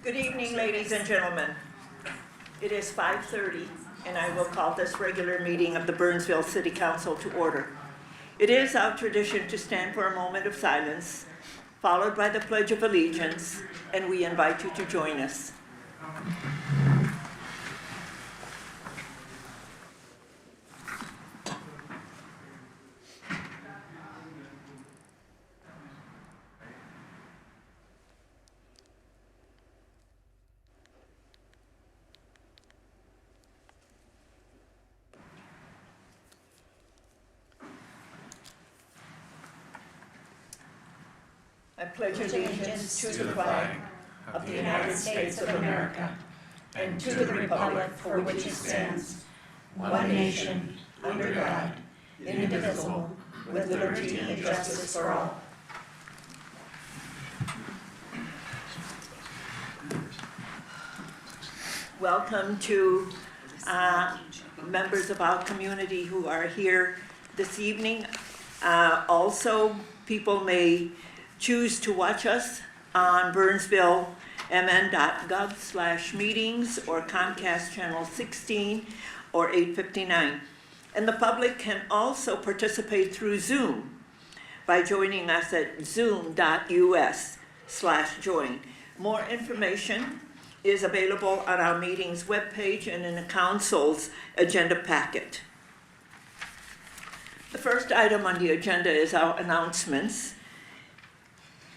Good evening, ladies and gentlemen. It is 5:30, and I will call this regular meeting of the Burnsville City Council to order. It is our tradition to stand for a moment of silence, followed by the Pledge of Allegiance, and we invite you to join us. I pledge allegiance to the flag of the United States of America and to the republic for which it stands, one nation, under God, indivisible, with liberty and justice for all. Welcome to members of our community who are here this evening. Also, people may choose to watch us on burnsvillemn.gov/meetings or Comcast Channel 16 or 859. And the public can also participate through Zoom by joining us at zoom.us/join. More information is available on our meetings webpage and in the council's agenda packet. The first item on the agenda is our announcements.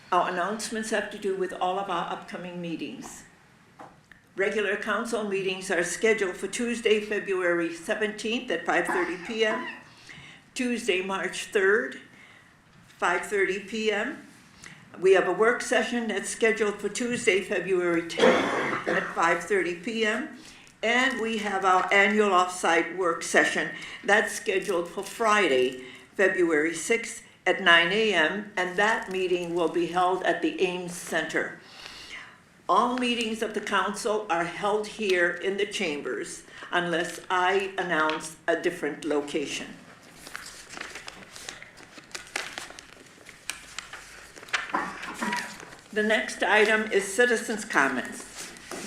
Our announcements have to do with all of our upcoming meetings. Regular council meetings are scheduled for Tuesday, February 17th at 5:30 p.m., Tuesday, March 3rd, 5:30 p.m. We have a work session that's scheduled for Tuesday, February 10th at 5:30 p.m., and we have our annual off-site work session that's scheduled for Friday, February 6th at 9 a.m., and that meeting will be held at the Ames Center. All meetings of the council are held here in the chambers unless I announce a different location. The next item is citizens' comments.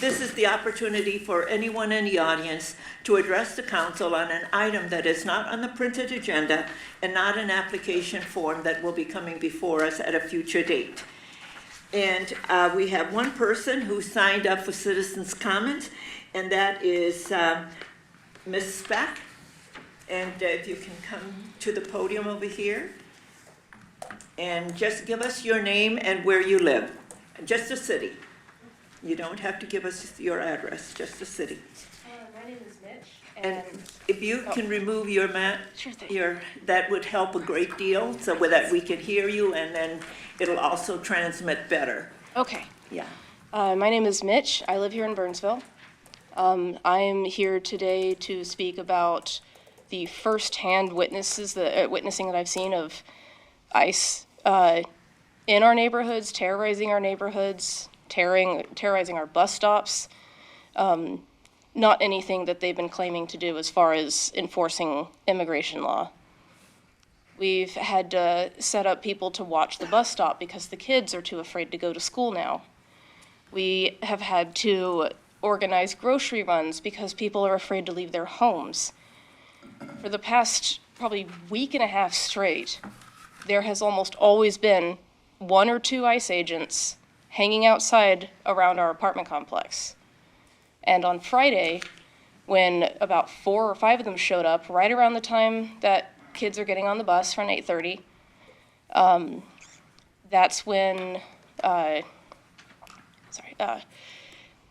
This is the opportunity for anyone in the audience to address the council on an item that is not on the printed agenda and not an application form that will be coming before us at a future date. And we have one person who signed up for citizens' comments, and that is Ms. Speck. And if you can come to the podium over here and just give us your name and where you live, just the city. You don't have to give us your address, just the city. My name is Mitch. And if you can remove your Sure thing. that would help a great deal, so that we can hear you, and then it'll also transmit better. Okay. Yeah. My name is Mitch. I live here in Burnsville. I am here today to speak about the first-hand witnessing that I've seen of ICE in our neighborhoods, terrorizing our neighborhoods, terrorizing our bus stops. Not anything that they've been claiming to do as far as enforcing immigration law. We've had to set up people to watch the bus stop because the kids are too afraid to go to school now. We have had to organize grocery runs because people are afraid to leave their homes. For the past probably week and a half straight, there has almost always been one or two ICE agents hanging outside around our apartment complex. And on Friday, when about 4 or 5 of them showed up, right around the time that kids are getting on the bus from 8:30, that's when,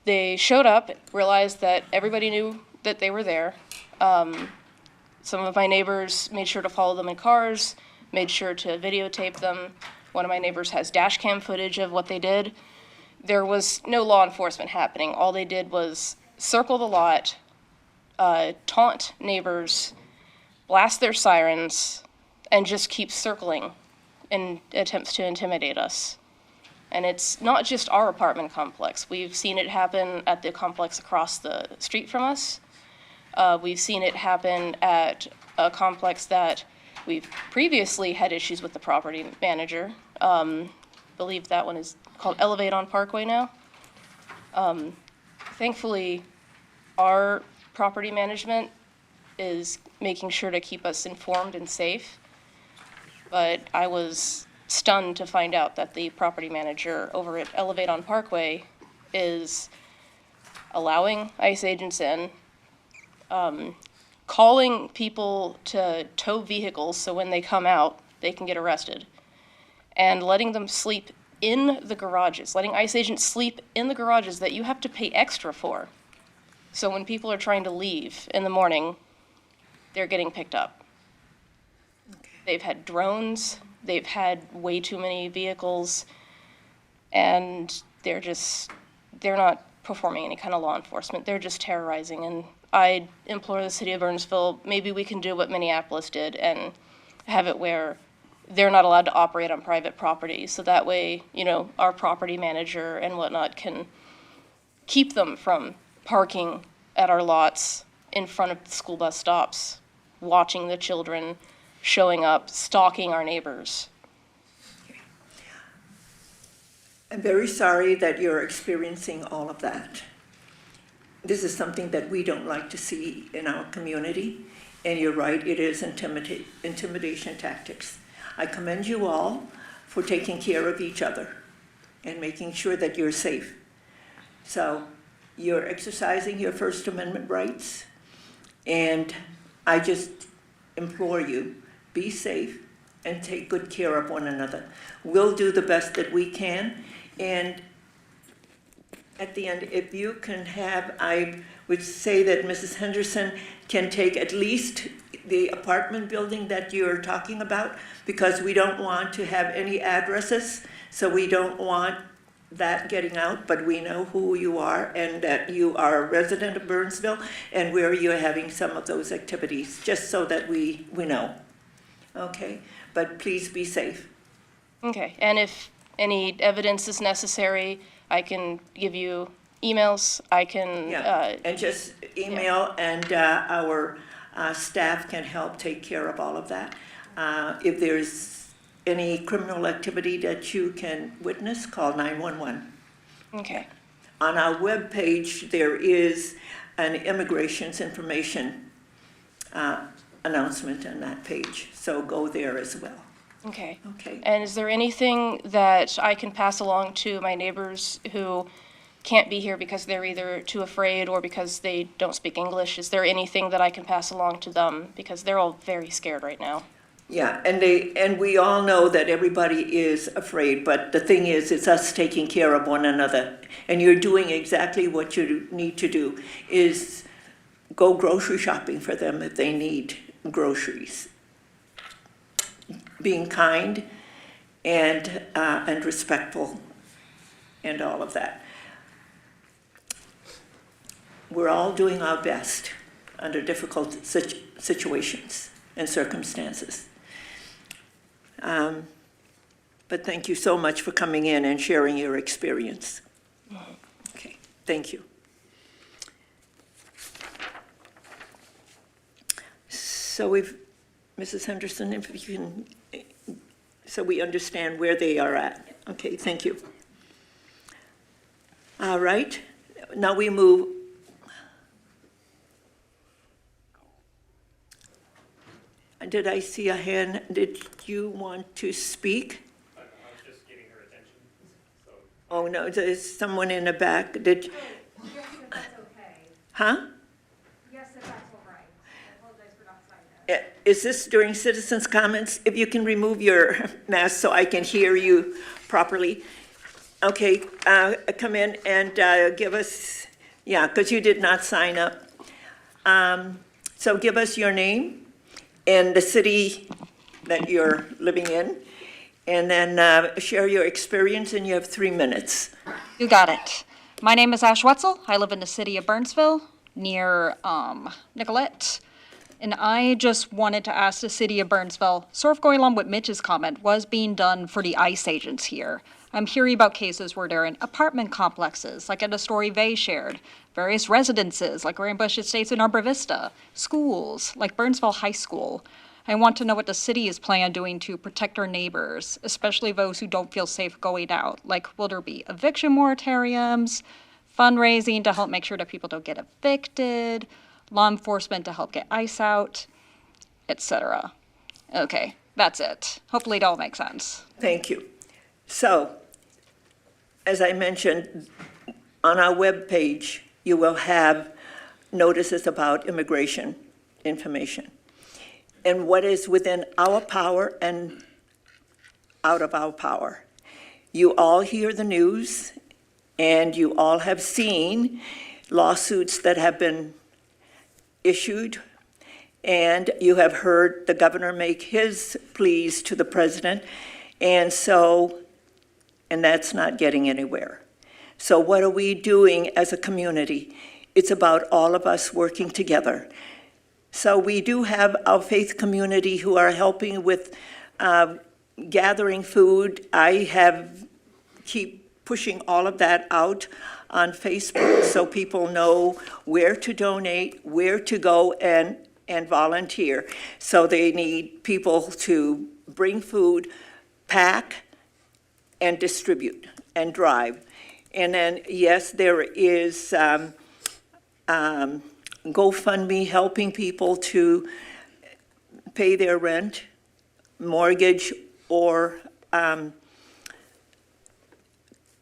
they showed up, realized that everybody knew that they were there. Some of my neighbors made sure to follow them in cars, made sure to videotape them. One of my neighbors has dash cam footage of what they did. There was no law enforcement happening. All they did was circle the lot, taunt neighbors, blast their sirens, and just keep circling in attempts to intimidate us. And it's not just our apartment complex. We've seen it happen at the complex across the street from us. We've seen it happen at a complex that we've previously had issues with the property manager. believe that one is called Elevate on Parkway now. Thankfully, our property management is making sure to keep us informed and safe. But I was stunned to find out that the property manager over at Elevate on Parkway is allowing ICE agents in, calling people to tow vehicles so when they come out, they can get arrested, and letting them sleep in the garages, letting ICE agents sleep in the garages that you have to pay extra for. So when people are trying to leave in the morning, they're getting picked up. Okay. They've had drones, they've had way too many vehicles, and they're not performing any kind of law enforcement. They're just terrorizing. And I implore the city of Burnsville, maybe we can do what Minneapolis did and have it where they're not allowed to operate on private property. So that way, you know, our property manager and whatnot can keep them from parking at our lots in front of the school bus stops, watching the children, showing up, stalking our neighbors. I'm very sorry that you're experiencing all of that. This is something that we don't like to see in our community, and you're right, it is intimidation tactics. I commend you all for taking care of each other and making sure that you're safe. So you're exercising your First Amendment rights, and I just implore you, be safe and take good care of one another. We'll do the best that we can, and at the end, if you can have, I would say that Mrs. Henderson can take at least the apartment building that you're talking about, because we don't want to have any addresses, so we don't want that getting out, but we know who you are and that you are a resident of Burnsville and where you're having some of those activities, just so that we know. Okay? But please be safe. Okay, and if any evidence is necessary, I can give you emails, I can, And just email, and our staff can help take care of all of that. If there's any criminal activity that you can witness, call 911. okay, On our webpage, there is an immigration's information announcement on that page, so go there as well. okay. Okay? And is there anything that I can pass along to my neighbors who can't be here because they're either too afraid or because they don't speak English? Is there anything that I can pass along to them? Because they're all very scared right now. Yeah, and we all know that everybody is afraid, but the thing is, it's us taking care of one another. And you're doing exactly what you need to do, is go grocery shopping for them if they need groceries. Being kind and respectful and all of that. We're all doing our best under difficult situations and circumstances. But thank you so much for coming in and sharing your experience. Okay, thank you. So Mrs. Henderson, if you can, so we understand where they are at. Okay, thank you. All right, now we move. Did I see a hand? Did you want to speak? I was just getting her attention. So. Oh, no, there's someone in the back. Did, Yes, if that's okay. huh? Yes, if that's all right. I apologize for not signing that. Is this during citizens' comments? If you can remove your mask so I can hear you properly. Okay, come in and give us, yeah, because you did not sign up. So give us your name and the city that you're living in, and then share your experience, and you have 3 minutes. You got it. My name is Ash Wetzel. I live in the city of Burnsville, near Nicollet. And I just wanted to ask the city of Burnsville, sort of going along with Mitch's comment, was being done for the ICE agents here. I'm hearing about cases where they're in apartment complexes, like at Astoria Bay shared, various residences, like Greenbush Estates in Arbor Vista, schools, like Burnsville High School. I want to know what the city is planning on doing to protect our neighbors, especially those who don't feel safe going out. Like, will there be eviction moratoriums, fundraising to help make sure that people don't get evicted, law enforcement to help get ICE out, etc. Okay, that's it. Hopefully it all makes sense. Thank you. So, as I mentioned, on our webpage, you will have notices about immigration information and what is within our power and out of our power. You all hear the news, and you all have seen lawsuits that have been issued, and you have heard the governor make his pleas to the president, and that's not getting anywhere. So what are we doing as a community? It's about all of us working together. So we do have our faith community who are helping with gathering food. I keep pushing all of that out on Facebook so people know where to donate, where to go and volunteer. So they need people to bring food, pack, and distribute, and drive. And then, yes, there is GoFundMe helping people to pay their rent, mortgage, or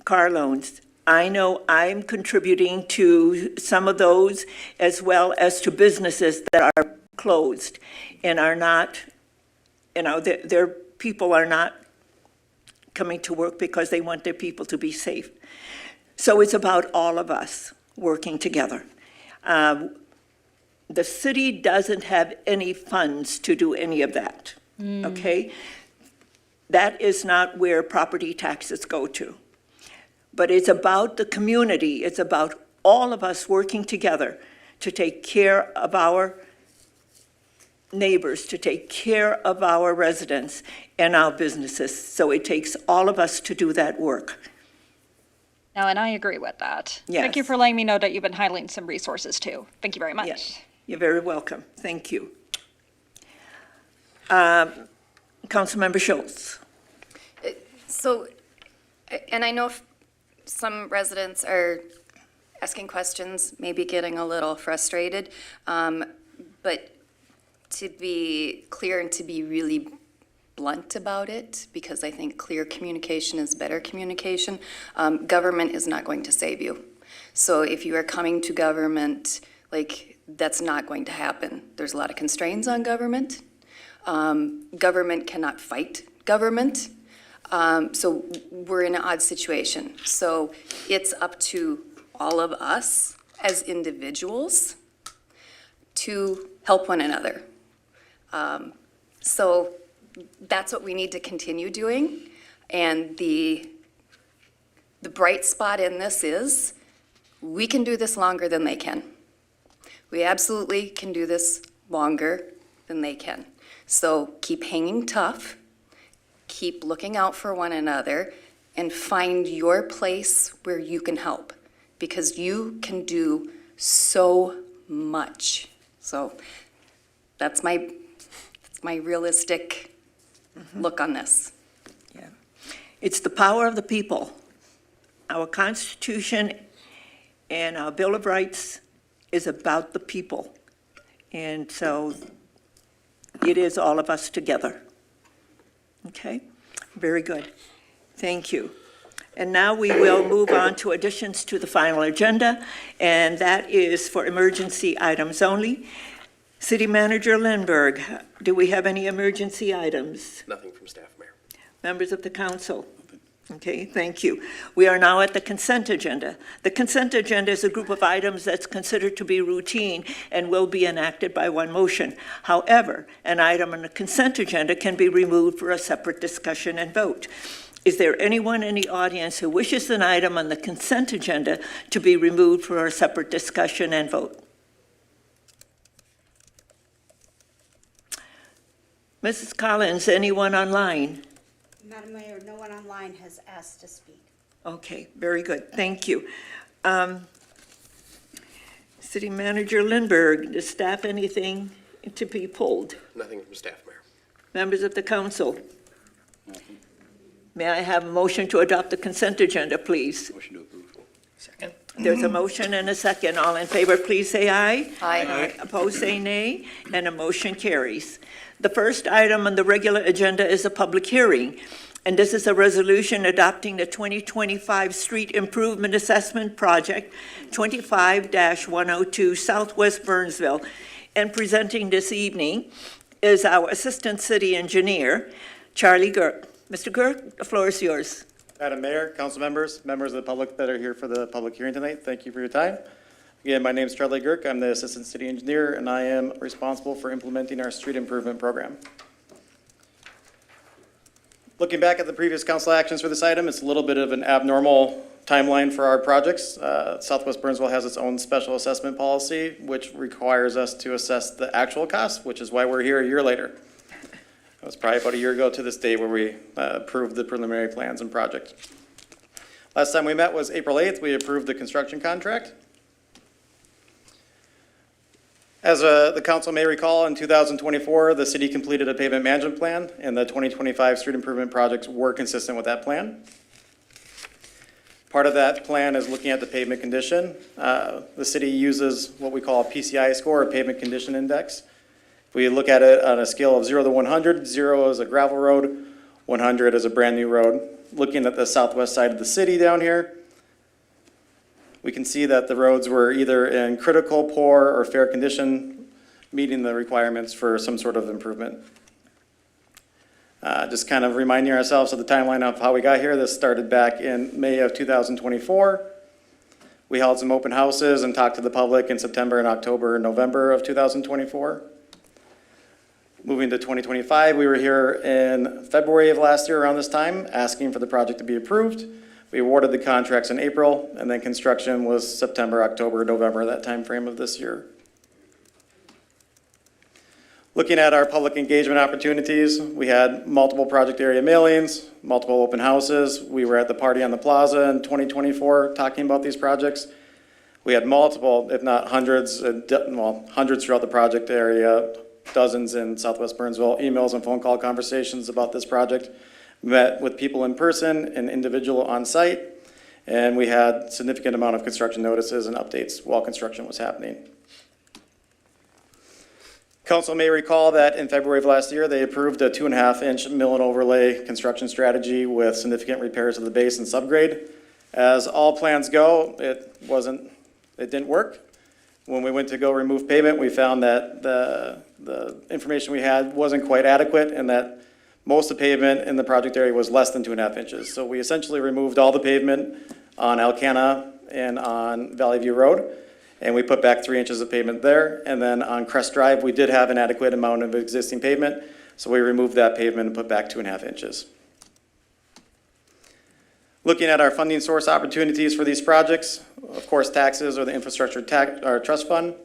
car loans. I know I'm contributing to some of those, as well as to businesses that are closed and are not, their people are not coming to work because they want their people to be safe. So it's about all of us working together. The city doesn't have any funds to do any of that, okay? That is not where property taxes go to. But it's about the community. It's about all of us working together to take care of our neighbors, to take care of our residents and our businesses. So it takes all of us to do that work. No, and I agree with that. Yes. Thank you for letting me know that you've been highlighting some resources too. Thank you very much. Yes, you're very welcome. Thank you. Councilmember Schultz. So, and I know some residents are asking questions, maybe getting a little frustrated, but to be clear and to be really blunt about it, because I think clear communication is better communication, government is not going to save you. So if you are coming to government, that's not going to happen. There's a lot of constraints on government. Government cannot fight government. So we're in an odd situation. So it's up to all of us as individuals to help one another. So that's what we need to continue doing. And the bright spot in this is we can do this longer than they can. We absolutely can do this longer than they can. So keep hanging tough. Keep looking out for one another and find your place where you can help, because you can do so much. So that's my realistic look on this. Yeah. It's the power of the people. Our Constitution and our Bill of Rights is about the people. And so it is all of us together. Okay, very good. Thank you. And now we will move on to additions to the final agenda, and that is for emergency items only. City Manager Lindberg, do we have any emergency items? Nothing from staff, Mayor. Members of the council? Okay, thank you. We are now at the consent agenda. The consent agenda is a group of items that's considered to be routine and will be enacted by one motion. However, an item on the consent agenda can be removed for a separate discussion and vote. Is there anyone in the audience who wishes an item on the consent agenda to be removed for a separate discussion and vote? Mrs. Collins, anyone online? Madam Mayor, no one online has asked to speak. Okay, very good, thank you. City Manager Lindberg, does staff anything to be pulled? Nothing from staff, Mayor. Members of the council? May I have a motion to adopt the consent agenda, please? Motion to approve. Second. There's a motion and a second. All in favor, please say aye. Aye. Opposed, say nay, and a motion carries. The first item on the regular agenda is a public hearing, and this is a resolution adopting the 2025 Street Improvement Assessment Project 25-102 Southwest Burnsville. And presenting this evening is our Assistant City Engineer, Charlie Girk. Mr. Girk, the floor is yours. Madam Mayor, council members, members of the public that are here for the public hearing tonight, thank you for your time. Again, my name is Charlie Girk. I'm the Assistant City Engineer, and I am responsible for implementing our street improvement program. Looking back at the previous council actions for this item, it's a little bit of an abnormal timeline for our projects. Southwest Burnsville has its own special assessment policy, which requires us to assess the actual cost, which is why we're here a year later. It was probably about a year ago to this day where we approved the preliminary plans and project. Last time we met was April 8th. We approved the construction contract. As the council may recall, in 2024, the city completed a pavement management plan, and the 2025 street improvement projects were consistent with that plan. Part of that plan is looking at the pavement condition. The city uses what we call a PCI score, a pavement condition index. We look at it on a scale of 0 to 100. 0 is a gravel road, 100 is a brand new road. Looking at the southwest side of the city down here, we can see that the roads were either in critical, poor, or fair condition, meeting the requirements for some sort of improvement. Just kind of reminding ourselves of the timeline of how we got here. This started back in May of 2024. We held some open houses and talked to the public in September and October and November of 2024. Moving to 2025, we were here in February of last year around this time, asking for the project to be approved. We awarded the contracts in April, and then construction was September, October, November, that time frame of this year. Looking at our public engagement opportunities, we had multiple project area mailings, multiple open houses. We were at the party on the plaza in 2024 talking about these projects. We had multiple, if not hundreds, hundreds throughout the project area, dozens in Southwest Burnsville, emails and phone call conversations about this project. Met with people in person and individual on site, and we had significant amount of construction notices and updates while construction was happening. Council may recall that in February of last year, they approved a 2.5-inch mill and overlay construction strategy with significant repairs of the base and subgrade. As all plans go, it didn't work. When we went to go remove pavement, we found that the information we had wasn't quite adequate, and that most of the pavement in the project area was less than 2.5 inches. So we essentially removed all the pavement on Alcana and on Valley View Road, and we put back 3 inches of pavement there. And then on Crest Drive, we did have an adequate amount of existing pavement, so we removed that pavement and put back 2.5 inches. Looking at our funding source opportunities for these projects, of course, taxes or the infrastructure trust fund,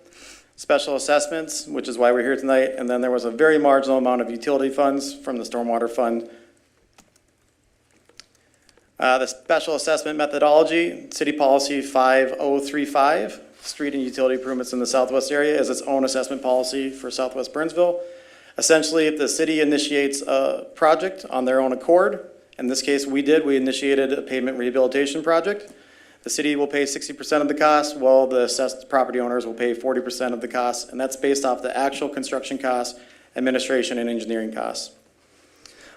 special assessments, which is why we're here tonight, and then there was a very marginal amount of utility funds from the stormwater fund. The special assessment methodology, City Policy 5035, street and utility improvements in the southwest area, is its own assessment policy for Southwest Burnsville. Essentially, if the city initiates a project on their own accord, in this case we initiated a pavement rehabilitation project. The city will pay 60% of the cost, while the assessed property owners will pay 40% of the cost, and that's based off the actual construction costs, administration, and engineering costs.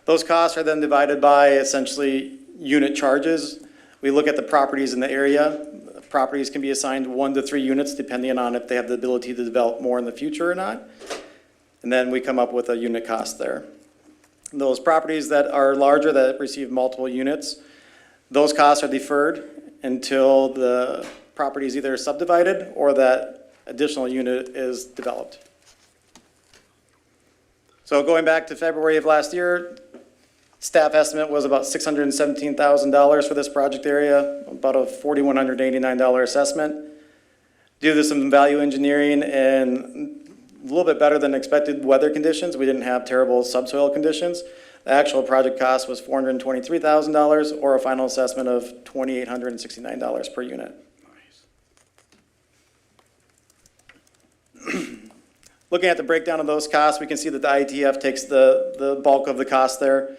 Those costs are then divided by essentially unit charges. We look at the properties in the area. Properties can be assigned 1 to 3 units depending on if they have the ability to develop more in the future or not. And then we come up with a unit cost there. Those properties that are larger, that receive multiple units, those costs are deferred until the property is either subdivided or that additional unit is developed. So going back to February of last year, staff estimate was about $617,000 for this project area, about a $4,189 assessment. Due to some value engineering and a little bit better than expected weather conditions, we didn't have terrible subsoil conditions. The actual project cost was $423,000, or a final assessment of $2,869 per unit. Looking at the breakdown of those costs, we can see that the IETF takes the bulk of the cost there.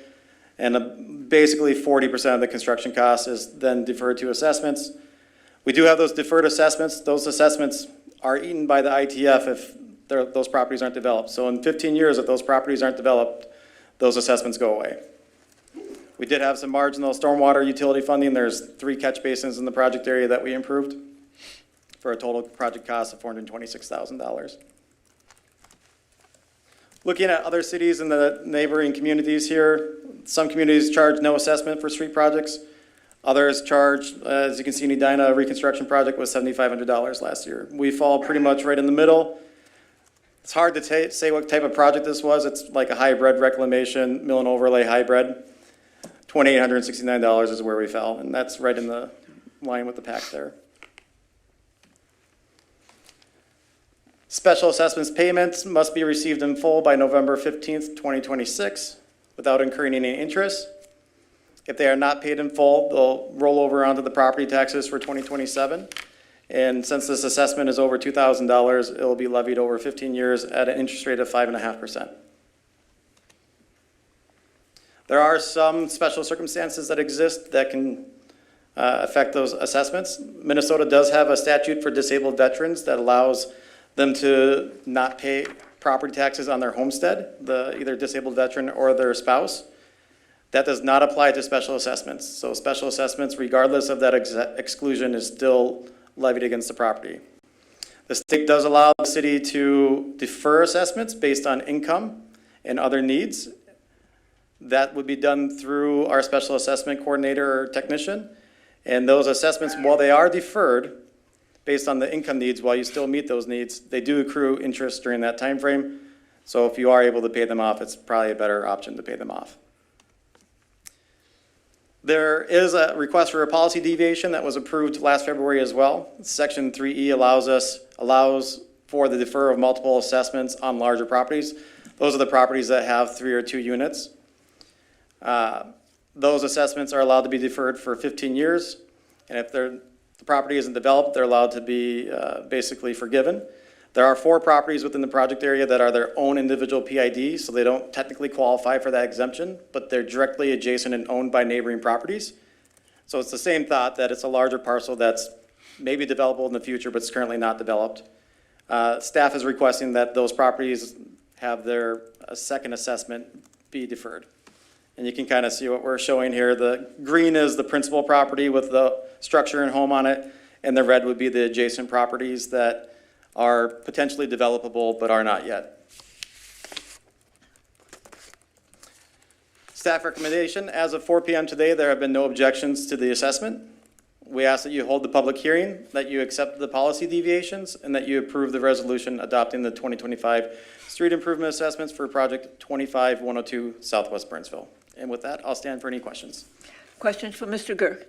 And basically 40% of the construction cost is then deferred to assessments. We do have those deferred assessments. Those assessments are eaten by the IETF if those properties aren't developed. So in 15 years, if those properties aren't developed, those assessments go away. We did have some marginal stormwater utility funding. There's 3 catch basins in the project area that we improved for a total project cost of $426,000. Looking at other cities in the neighboring communities here, some communities charge no assessment for street projects. Others charge, as you can see in Edina, a reconstruction project was $7,500 last year. We fall pretty much right in the middle. It's hard to say what type of project this was. It's like a hybrid reclamation, mill and overlay hybrid. $2,869 is where we fell, and that's right in the line with the pack there. Special assessments payments must be received in full by November 15th, 2026, without incurring any interest. If they are not paid in full, they'll roll over onto the property taxes for 2027. And since this assessment is over $2,000, it will be levied over 15 years at an interest rate of 5.5%. There are some special circumstances that exist that can affect those assessments. Minnesota does have a statute for disabled veterans that allows them to not pay property taxes on their homestead, either disabled veteran or their spouse. That does not apply to special assessments. So special assessments, regardless of that exclusion, is still levied against the property. The state does allow the city to defer assessments based on income and other needs. That would be done through our special assessment coordinator or technician. And those assessments, while they are deferred based on the income needs, while you still meet those needs, they do accrue interest during that time frame. So if you are able to pay them off, it's probably a better option to pay them off. There is a request for a policy deviation that was approved last February as well. Section 3E allows for the deferral of multiple assessments on larger properties. Those are the properties that have 3 or 2 units. Those assessments are allowed to be deferred for 15 years. And if the property isn't developed, they're allowed to be basically forgiven. There are 4 properties within the project area that are their own individual PID, so they don't technically qualify for that exemption, but they're directly adjacent and owned by neighboring properties. So it's the same thought that it's a larger parcel that's maybe developable in the future, but it's currently not developed. Staff is requesting that those properties have their second assessment be deferred. And you can kind of see what we're showing here. The green is the principal property with the structure and home on it, and the red would be the adjacent properties that are potentially developable but are not yet. Staff recommendation, as of 4 p.m. today, there have been no objections to the assessment. We ask that you hold the public hearing, that you accept the policy deviations, and that you approve the resolution adopting the 2025 street improvement assessments for project 25102 Southwest Burnsville. And with that, I'll stand for any questions. Questions for Mr. Girk?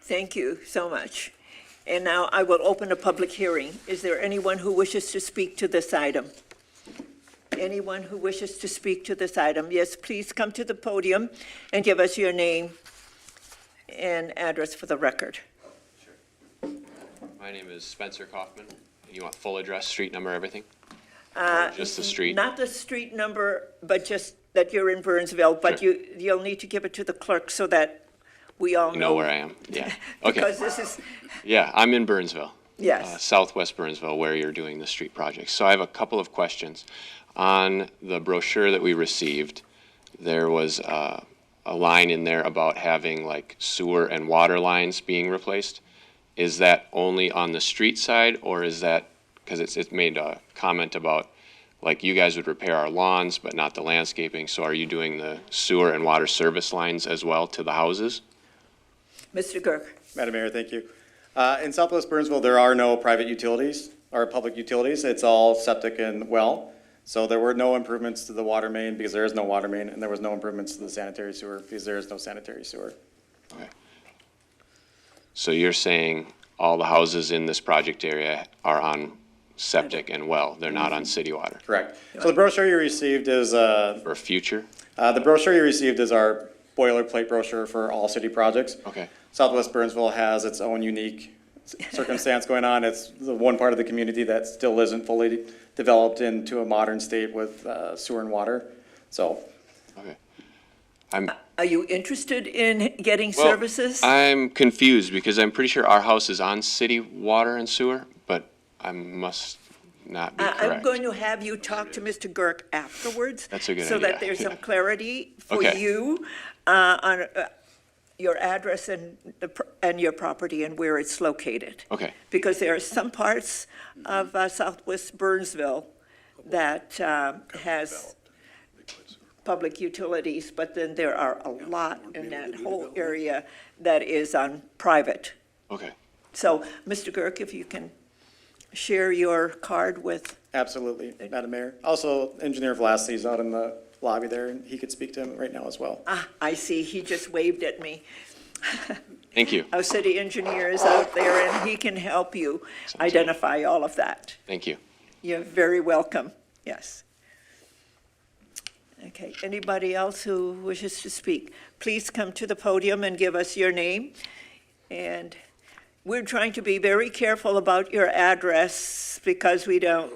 Thank you so much. And now I will open a public hearing. Is there anyone who wishes to speak to this item? Anyone who wishes to speak to this item? Yes, please come to the podium and give us your name and address for the record. Sure. My name is Spencer Kaufman. You want full address, street number, everything? Just the street? Not the street number, but just that you're in Burnsville, but Sure. you'll need to give it to the clerk so that we all You know where I am, yeah. Okay. Because this is, Yeah, I'm in Burnsville. Yes. Southwest Burnsville, where you're doing the street project. So I have a couple of questions. On the brochure that we received, there was a line in there about having like sewer and water lines being replaced. Is that only on the street side, or is that, because it made a comment about like you guys would repair our lawns but not the landscaping, so are you doing the sewer and water service lines as well to the houses? Mr. Girk. Madam Mayor, thank you. In Southwest Burnsville, there are no private utilities or public utilities. It's all septic and well. So there were no improvements to the water main because there is no water main, and there was no improvements to the sanitary sewer because there is no sanitary sewer. Okay. So you're saying all the houses in this project area are on septic and well, they're not on city water? Correct. So the brochure you received is For future? the brochure you received is our boilerplate brochure for all city projects. Okay. Southwest Burnsville has its own unique circumstance going on. It's the one part of the community that still isn't fully developed into a modern state with sewer and water. So, Okay. Are you interested in getting Well, services? I'm confused because I'm pretty sure our house is on city water and sewer, but I must not be I'm correct. going to have you talk to Mr. Girk afterwards. That's a good So that idea, there's some yeah. clarity for Okay. you on your address and your property and where it's located. Okay, Because there are some parts of southwest Burnsville that has public utilities, but then there are a lot in that whole area that is on private. okay. So, Mr. Girk, if you can share your card with, absolutely, Madam Mayor. Also, Engineer Vlasty's out in the lobby there, and he could speak to him right now as well. I see, he just waved at me. Thank you. Our city engineer is out there, and he can help you identify all of that. Thank you. You're very welcome, yes. Okay, anybody else who wishes to speak, please come to the podium and give us your name. And we're trying to be very careful about your address because we don't,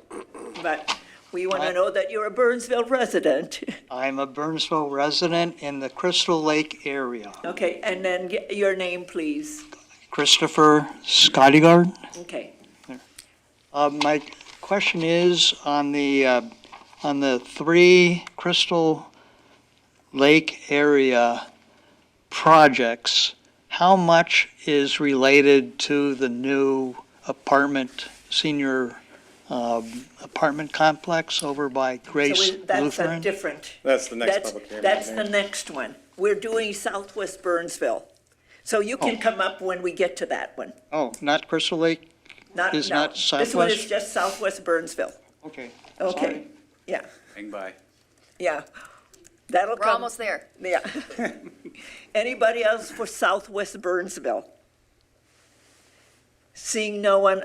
but we want to know that you're a Burnsville resident. I'm a Burnsville resident in the Crystal Lake area. Okay, and then your name, please. Christopher Scottigard. Okay. My question is on the 3 Crystal Lake area projects, how much is related to the new senior apartment complex over by Grace So that's a Lutheran? different. That's the next That's- public hearing. That's Madam the Mayor. next one. We're doing Southwest Burnsville. So you can come up when we get to that one. Oh, not Crystal Lake? Is No, not This one is Southwest? just Southwest Burnsville. Okay. Okay, yeah, Hang by. yeah. That'll We're come. almost there. Yeah. Anybody else for Southwest Burnsville? Seeing no one,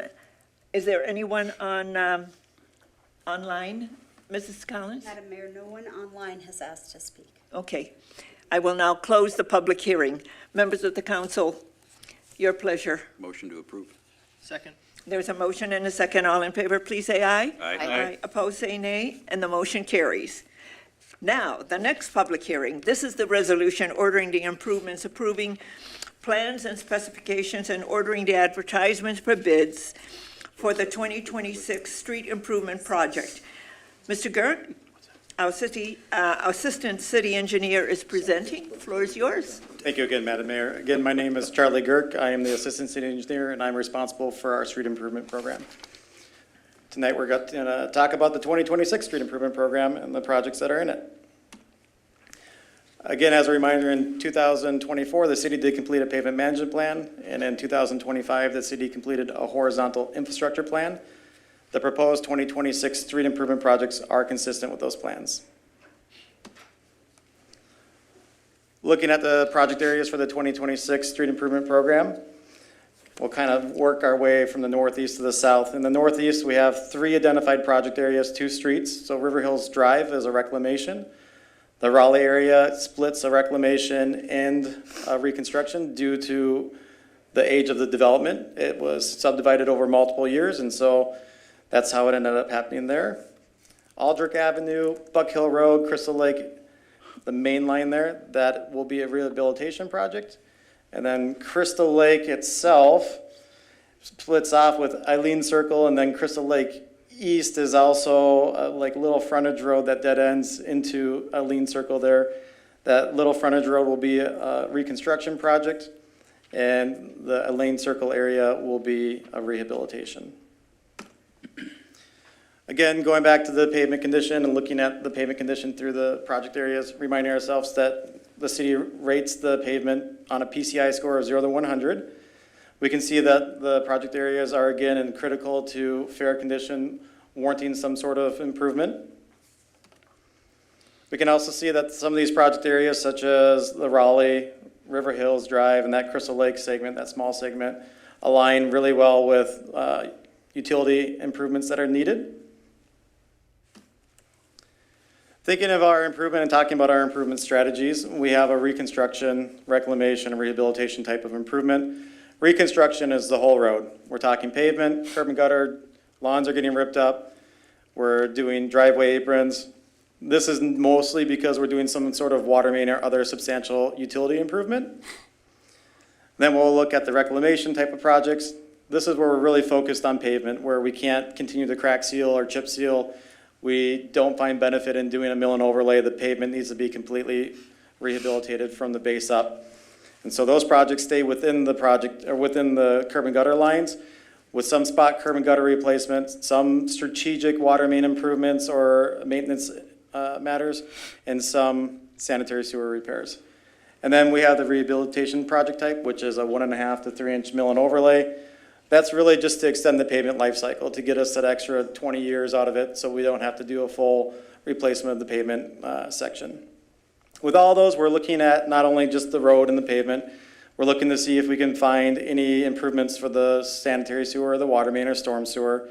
is there anyone on, online, Mrs. Collins? Madam Mayor, no one online has asked to speak. Okay. I will now close the public hearing. Members of the council, your pleasure. Motion to approve. Second. There's a motion and a second. All in favor, please say aye. Aye. Opposed, say nay, and the motion carries. Now, the next public hearing, this is the resolution ordering the improvements, approving plans and specifications, and ordering the advertisements for bids for the 2026 street improvement project. Mr. Girk, our Assistant City Engineer is presenting. The floor is yours. Thank you again, Madam Mayor. Again, my name is Charlie Girk. I am the Assistant City Engineer, and I'm responsible for our street improvement program. Tonight, we're going to talk about the 2026 street improvement program and the projects that are in it. Again, as a reminder, in 2024, the city did complete a pavement management plan, and in 2025, the city completed a horizontal infrastructure plan. The proposed 2026 street improvement projects are consistent with those plans. Looking at the project areas for the 2026 street improvement program, we'll kind of work our way from the northeast to the south. In the northeast, we have 3 identified project areas, 2 streets. So River Hills Drive is a reclamation. The Raleigh area splits a reclamation and a reconstruction due to the age of the development. It was subdivided over multiple years, and so that's how it ended up happening there. Aldrich Avenue, Buck Hill Road, Crystal Lake, the main line there, that will be a rehabilitation project. And then Crystal Lake itself splits off with Eileen Circle, and then Crystal Lake East is also like little frontage road that dead ends into Eileen Circle there. That little frontage road will be a reconstruction project, and the Eileen Circle area will be a rehabilitation. Again, going back to the pavement condition and looking at the pavement condition through the project areas, reminding ourselves that the city rates the pavement on a PCI score of 0 to 100. We can see that the project areas are again in critical to fair condition, warranting some sort of improvement. We can also see that some of these project areas, such as the Raleigh, River Hills Drive, and that Crystal Lake segment, that small segment, align really well with utility improvements that are needed. Thinking of our improvement and talking about our improvement strategies, we have a reconstruction, reclamation, and rehabilitation type of improvement. Reconstruction is the whole road. We're talking pavement, curb and gutter, lawns are getting ripped up. We're doing driveway aprons. This is mostly because we're doing some sort of water main or other substantial utility improvement. Then we'll look at the reclamation type of projects. This is where we're really focused on pavement, where we can't continue to crack seal or chip seal. We don't find benefit in doing a mill and overlay. The pavement needs to be completely rehabilitated from the base up. And so those projects stay within the project, or within the curb and gutter lines, with some spot curb and gutter replacements, some strategic water main improvements or maintenance matters, and some sanitary sewer repairs. And then we have the rehabilitation project type, which is a 1.5 to 3 inch mill and overlay. That's really just to extend the pavement life cycle, to get us that extra 20 years out of it, so we don't have to do a full replacement of the pavement section. With all those, we're looking at not only just the road and the pavement, we're looking to see if we can find any improvements for the sanitary sewer or the water main or storm sewer.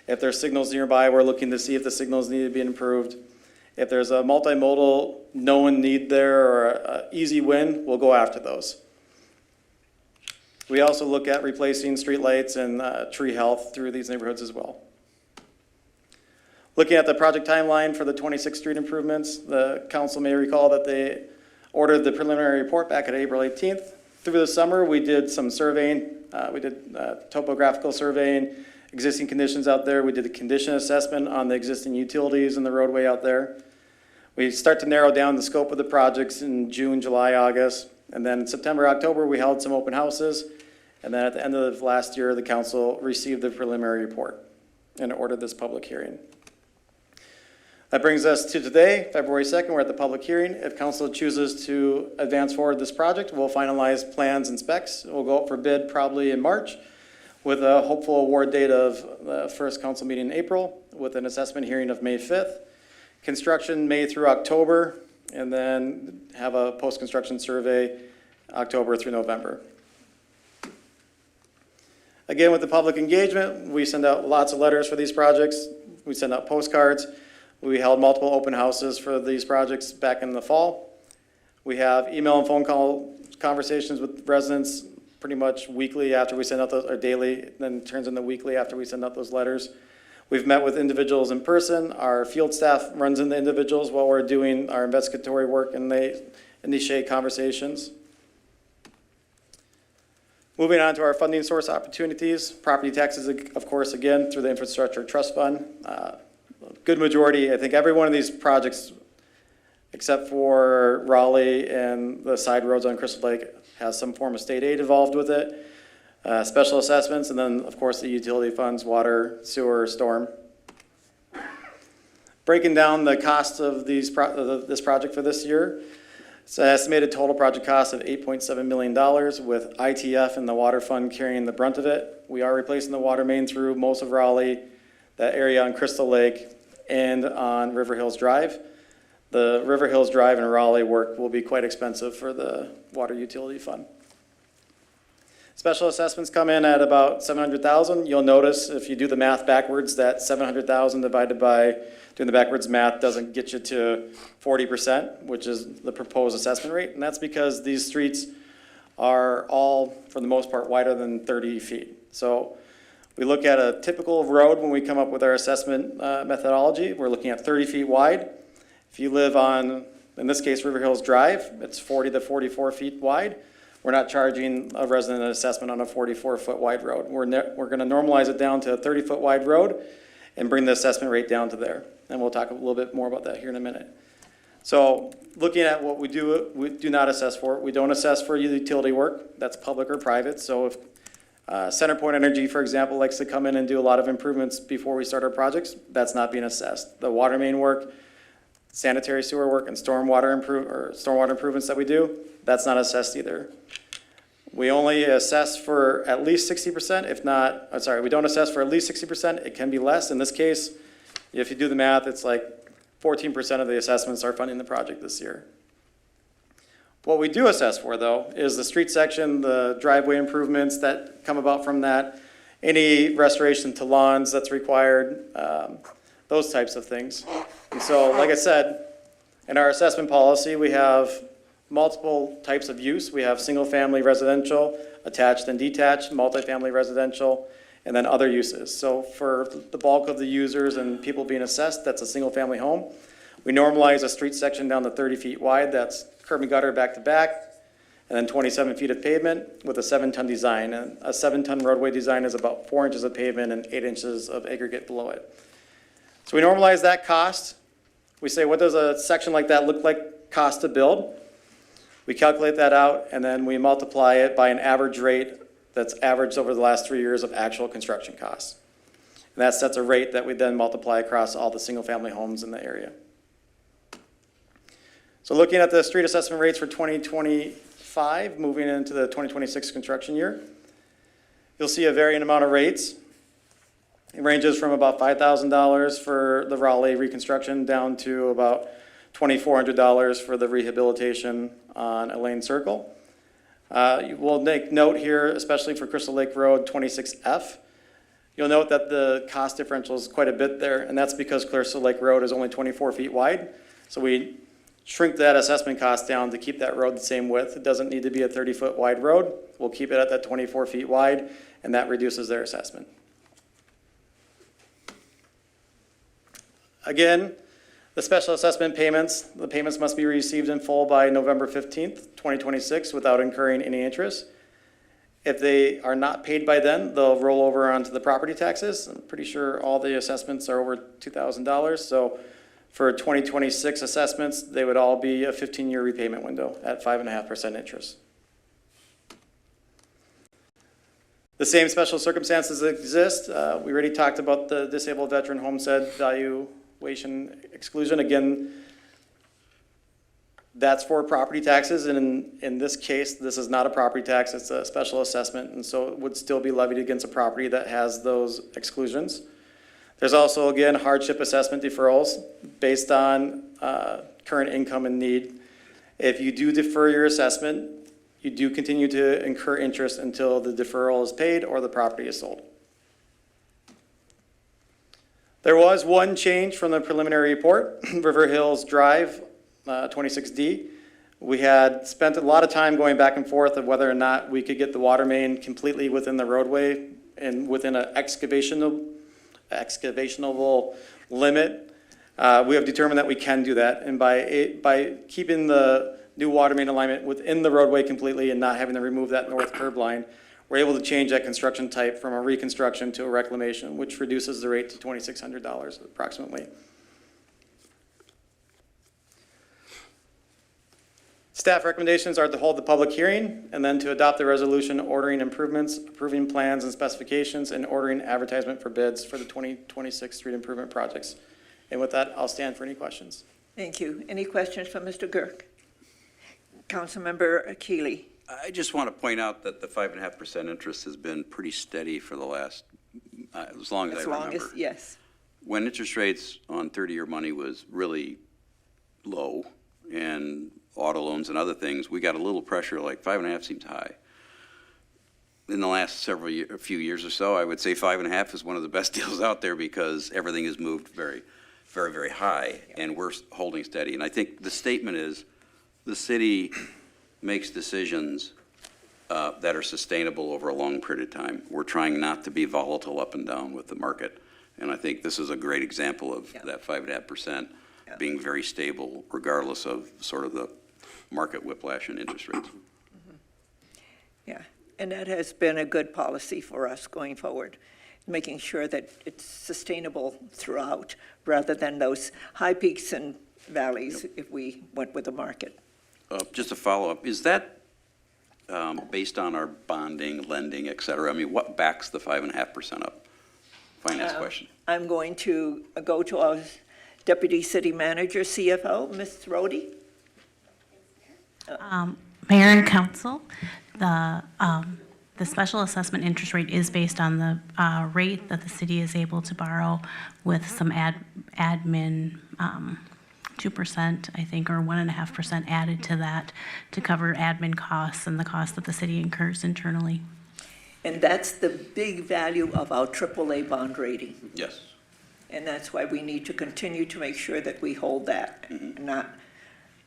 If there's signals nearby, we're looking to see if the signals need to be improved. If there's a multimodal known need there or an easy win, we'll go after those. We also look at replacing streetlights and tree health through these neighborhoods as well. Looking at the project timeline for the 26th Street improvements, the council may recall that they ordered the preliminary report back at April 18th. Through the summer, we did some surveying. We did topographical surveying, existing conditions out there. We did a condition assessment on the existing utilities and the roadway out there. We start to narrow down the scope of the projects in June, July, August. And then in September, October, we held some open houses. And then at the end of last year, the council received the preliminary report and ordered this public hearing. That brings us to today, February 2nd. We're at the public hearing. If council chooses to advance forward this project, we'll finalize plans and specs. We'll go out for bid probably in March with a hopeful award date of the first council meeting in April with an assessment hearing of May 5th. Construction May through October, and then have a post-construction survey October through November. Again, with the public engagement, we send out lots of letters for these projects. We send out postcards. We held multiple open houses for these projects back in the fall. We have email and phone call conversations with residents pretty much weekly after we send out those, or daily, then turns into weekly after we send out those letters. We've met with individuals in person. Our field staff runs into individuals while we're doing our investigatory work, and they initiate conversations. Moving on to our funding source opportunities, property taxes, of course, again, through the Infrastructure Trust Fund. Good majority, I think every one of these projects, except for Raleigh and the side roads on Crystal Lake, has some form of state aid involved with it. Special assessments, and then, of course, the utility funds, water, sewer, storm. Breaking down the cost of this project for this year, it's an estimated total project cost of $8.7 million, with ITF and the water fund carrying the brunt of it. We are replacing the water main through most of Raleigh, that area on Crystal Lake, and on River Hills Drive. The River Hills Drive and Raleigh work will be quite expensive for the water utility fund. Special assessments come in at about $700,000. You'll notice if you do the math backwards that $700,000 divided by doing the backwards math doesn't get you to 40%, which is the proposed assessment rate. And that's because these streets are all, for the most part, wider than 30 feet. So we look at a typical road when we come up with our assessment methodology. We're looking at 30 feet wide. If you live on, in this case, River Hills Drive, it's 40 to 44 feet wide. We're not charging a resident an assessment on a 44-foot wide road. We're going to normalize it down to a 30-foot wide road and bring the assessment rate down to there. And we'll talk a little bit more about that here in a minute. So looking at what we do not assess for. We don't assess for utility work. That's public or private. So if CenterPoint Energy, for example, likes to come in and do a lot of improvements before we start our projects, that's not being assessed. The water main work, sanitary sewer work, and stormwater improvements that we do, that's not assessed either. We only assess for at least 60%, if not, we don't assess for at least 60%. It can be less. In this case, if you do the math, it's like 14% of the assessments are funding the project this year. What we do assess for, though, is the street section, the driveway improvements that come about from that, any restoration to lawns that's required, those types of things. And so, like I said, in our assessment policy, we have multiple types of use. We have single-family residential, attached and detached, multifamily residential, and then other uses. So for the bulk of the users and people being assessed, that's a single-family home. We normalize a street section down to 30 feet wide. That's curb and gutter back to back, and then 27 feet of pavement with a 7-ton design. And a 7-ton roadway design is about 4 inches of pavement and 8 inches of aggregate below it. So we normalize that cost. We say, what does a section like that look like cost to build? We calculate that out, and then we multiply it by an average rate that's averaged over the last 3 years of actual construction costs. And that sets a rate that we then multiply across all the single-family homes in the area. So looking at the street assessment rates for 2025, moving into the 2026 construction year, you'll see a varying amount of rates. It ranges from about $5,000 for the Raleigh reconstruction down to about $2,400 for the rehabilitation on Elaine Circle. You will make note here, especially for Crystal Lake Road 26F, you'll note that the cost differential is quite a bit there, and that's because Crystal Lake Road is only 24 feet wide. So we shrink that assessment cost down to keep that road the same width. It doesn't need to be a 30-foot wide road. We'll keep it at that 24 feet wide, and that reduces their assessment. Again, the special assessment payments, the payments must be received in full by November 15th, 2026 without incurring any interest. If they are not paid by then, they'll roll over onto the property taxes. I'm pretty sure all the assessments are over $2,000. So for 2026 assessments, they would all be a 15-year repayment window at 5.5% interest. The same special circumstances exist. We already talked about the disabled veteran homestead valuation exclusion. Again, that's for property taxes, and in this case, this is not a property tax, it's a special assessment, and so it would still be levied against a property that has those exclusions. There's also, again, hardship assessment deferrals based on current income and need. If you do defer your assessment, you do continue to incur interest until the deferral is paid or the property is sold. There was one change from the preliminary report, River Hills Drive, 26D. We had spent a lot of time going back and forth of whether or not we could get the water main completely within the roadway and within an excavationable limit. We have determined that we can do that, and by keeping the new water main alignment within the roadway completely and not having to remove that north curb line, we're able to change that construction type from a reconstruction to a reclamation, which reduces the rate to $2,600 approximately. Staff recommendations are to hold the public hearing and then to adopt the resolution ordering improvements, approving plans and specifications, and ordering advertisement for bids for the 2026 street improvement projects. And with that, I'll stand for any questions. Thank you. Any questions from Mr. Girk? Councilmember Keeley. I just want to point out that the 5.5% interest has been pretty steady for the last, as long as I remember. As long as, yes. When interest rates on 30-year money was really low and auto loans and other things, we got a little pressure, like 5.5 seems high. In the last a few years or so, I would say 5.5 is one of the best deals out there because everything has moved very, very, very high, and we're holding steady. And I think the statement is the city makes decisions that are sustainable over a long period of time. We're trying not to be volatile up and down with the market. And I think this is a great example of that 5.5% being very stable regardless of sort of the market whiplash in interest rates. Yeah, and that has been a good policy for us going forward, making sure that it's sustainable throughout rather than those high peaks and valleys if we went with the market. Just a follow-up, is that based on our bonding, lending, et cetera? I mean, what backs the 5.5% up? Finance question. I'm going to go to our Deputy City Manager, CFO, Ms. Rhodey. Mayor and Council, the special assessment interest rate is based on the rate that the city is able to borrow with some admin 2%, I think, or 1.5% added to that to cover admin costs and the costs that the city incurs internally. And that's the big value of our AAA bond rating. Yes. And that's why we need to continue to make sure that we hold that, and not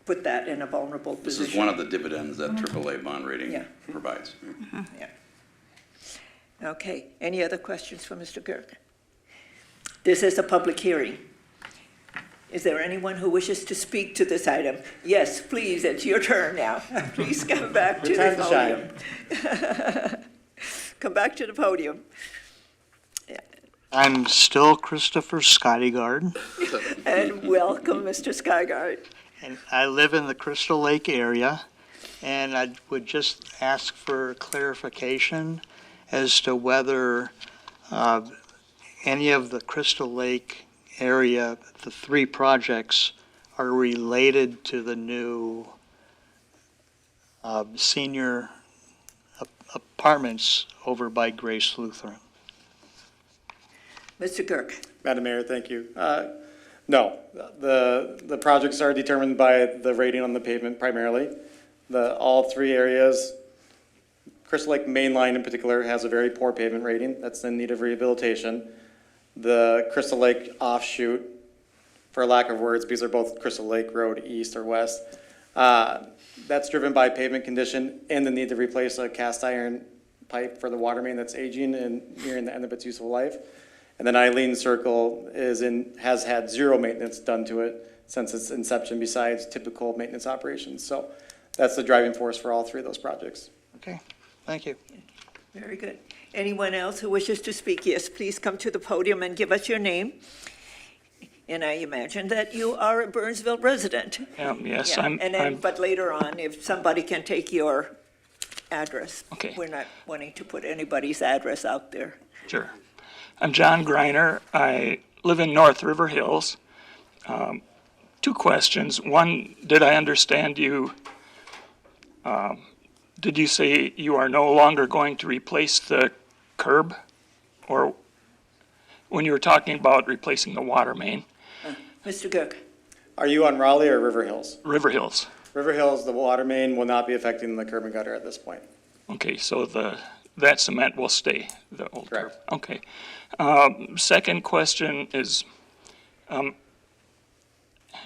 put that in a vulnerable This position. is one of the dividends that AAA bond rating Yeah. provides. Yeah. Okay, any other questions for Mr. Girk? This is a public hearing. Is there anyone who wishes to speak to this item? Yes, please, it's your turn now. Please come back to the Time to podium. Come back to the podium. I'm still Christopher Skydigard, And welcome, Mr. Skygard. and I live in the Crystal Lake area, and I would just ask for clarification as to whether any of the Crystal Lake area, the three projects, are related to the new senior apartments over by Grace Lutheran. Mr. Girk. Madam Mayor, thank you. No, the projects are determined by the rating on the pavement primarily. All three areas, Crystal Lake Main Line in particular has a very poor pavement rating that's in need of rehabilitation. The Crystal Lake offshoot, for lack of words, because they're both Crystal Lake Road east or west, that's driven by pavement condition and the need to replace a cast iron pipe for the water main that's aging and nearing the end of its useful life. And then Eileen Circle has had zero maintenance done to it since its inception besides typical maintenance operations. So that's the driving force for all three of those projects. Okay, thank you. Very good. Anyone else who wishes to speak? Yes, please come to the podium and give us your name. And I imagine that you are a Burnsville resident. Yes, Yeah, I'm. and then, but later on, if somebody can take your address. Okay. We're not wanting to put anybody's address out there. Sure. I'm John Greiner. I live in North River Hills. Two questions. One, did I understand you, did you say you are no longer going to replace the curb? Or when you were talking about replacing the water main? Mr. Girk. Are you on Raleigh or River Hills? River Hills. River Hills, the water main will not be affecting the curb and gutter at this point. Okay, so that cement will stay, the old curb. Correct. Okay. Second question is,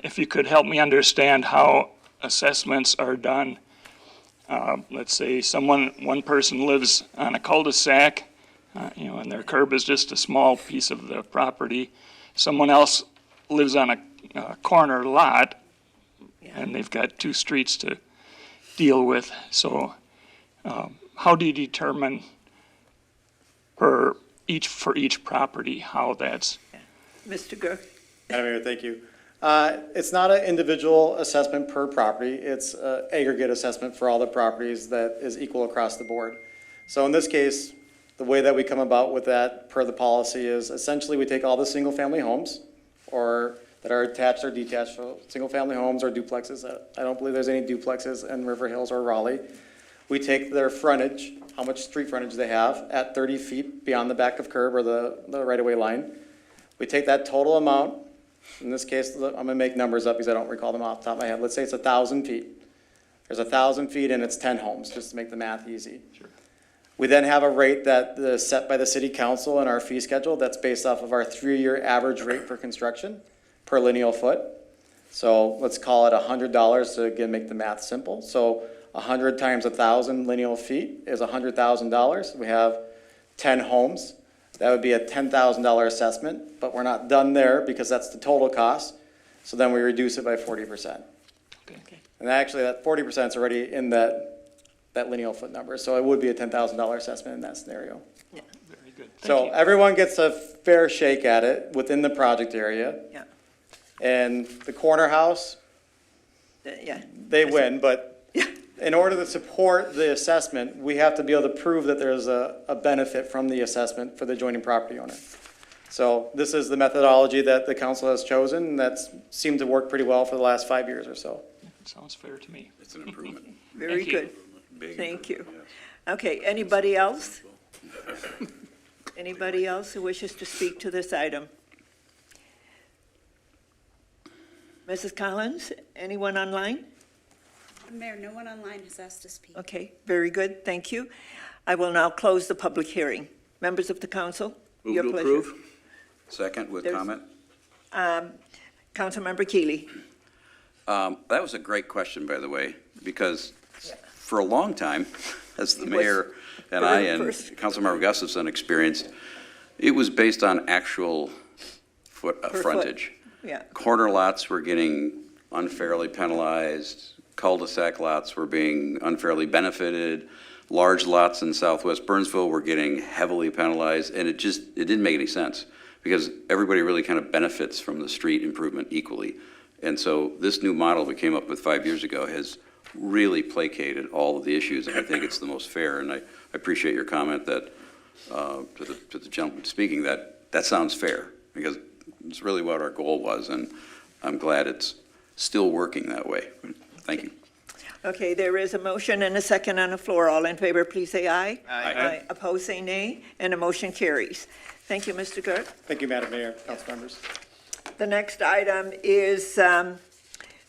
if you could help me understand how assessments are done. Let's say one person lives on a cul-de-sac, and their curb is just a small piece of the property. Someone else lives on a corner lot, and they've got two streets to deal with. So, how do you determine for each property how that's? Mr. Girk. Madam Mayor, thank you. It's not an individual assessment per property. It's an aggregate assessment for all the properties that is equal across the board. So in this case, the way that we come about with that per the policy is essentially we take all the single-family homes or that are attached or detached, so single-family homes or duplexes. I don't believe there's any duplexes in River Hills or Raleigh. We take their frontage, how much street frontage they have at 30 feet beyond the back of curb or the right-of-way line. We take that total amount. In this case, I'm going to make numbers up because I don't recall them off the top of my head. Let's say it's 1,000 feet. There's 1,000 feet and it's 10 homes, just to make the math easy. Sure. We then have a rate that is set by the city council in our fee schedule that's based off of our 3-year average rate for construction per lineal foot. So let's call it $100 to again make the math simple. So 100 times 1,000 lineal feet is $100,000. We have 10 homes. That would be a $10,000 assessment, but we're not done there because that's the total cost. So then we reduce it by 40%. Okay. And actually that 40% is already in that lineal foot number. So it would be a $10,000 assessment in that scenario. Yeah. Very good. So Thank you. everyone gets a fair shake at it within the project area. Yeah. And the corner house, Yeah. they win, but Yeah. in order to support the assessment, we have to be able to prove that there's a benefit from the assessment for the adjoining property owner. So this is the methodology that the council has chosen, and that's seemed to work pretty well for the last 5 years or so. Sounds fair to me. It's an improvement. Very Thank you. good. Big Thank you. improvement, yes. Okay, anybody else? Anybody else who wishes to speak to this item? Mrs. Collins, anyone online? Mayor, no one online has asked to speak. Okay, very good, thank you. I will now close the public hearing. Members of the council, Move your to pleasure. approve. Second with There's- comment. Councilmember Keeley. That was a great question, by the way, because for a long time, as the mayor and I and Councilmember Gustafson experienced, it was based on actual frontage. Yeah. Corner lots were getting unfairly penalized, cul-de-sac lots were being unfairly benefited, large lots in southwest Burnsville were getting heavily penalized, and it didn't make any sense, because everybody really kind of benefits from the street improvement equally. And so this new model we came up with 5 years ago has really placated all of the issues, and I think it's the most fair. And I appreciate your comment that, to the gentleman speaking, that sounds fair, because it's really what our goal was, and I'm glad it's still working that way. Thank you. Okay, there is a motion and a second on the floor. All in favor, please say aye. Aye. Opposed, say nay, and the motion carries. Thank you, Mr. Gerth. Thank you, Madam Mayor, council members. The next item is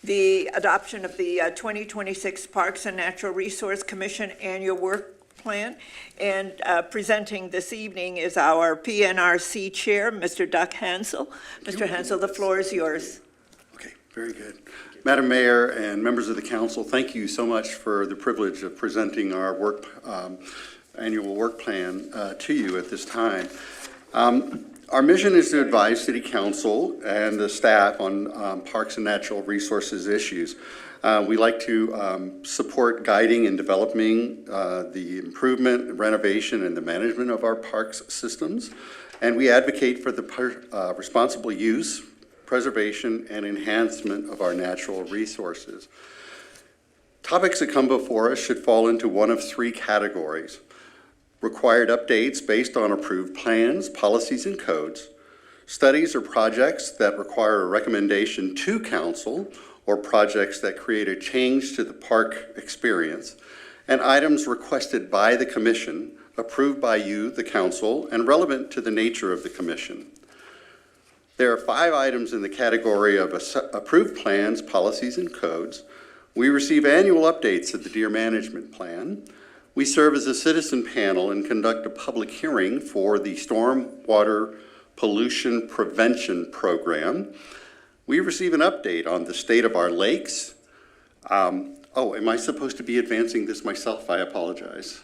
the adoption of the 2026 Parks and Natural Resource Commission Annual Work Plan. And presenting this evening is our PNRC Chair, Mr. Doug Hansel. Mr. Hansel, the floor is yours. Okay, very good. Madam Mayor and members of the council, thank you so much for the privilege of presenting our annual work plan to you at this time. Our mission is to advise City Council and the staff on parks and natural resources issues. We like to support guiding and developing the improvement, renovation, and the management of our parks systems. And we advocate for the responsible use, preservation, and enhancement of our natural resources. Topics that come before us should fall into one of three categories: required updates based on approved plans, policies, and codes, studies or projects that require a recommendation to council, or projects that create a change to the park experience, and items requested by the commission, approved by you, the council, and relevant to the nature of the commission. There are 5 items in the category of approved plans, policies, and codes. We receive annual updates of the Deer Management Plan. We serve as a citizen panel and conduct a public hearing for the Stormwater Pollution Prevention Program. We receive an update on the state of our lakes. Oh, am I supposed to be advancing this myself? I apologize.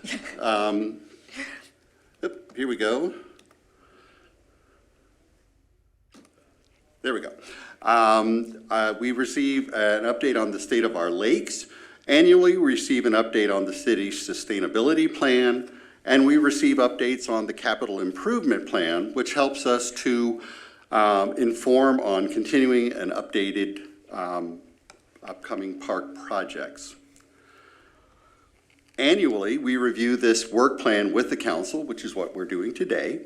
Here we go. There we go. We receive an update on the state of our lakes. Annually, we receive an update on the city's sustainability plan, and we receive updates on the capital improvement plan, which helps us to inform on continuing and updated upcoming park projects. Annually, we review this work plan with the council, which is what we're doing today.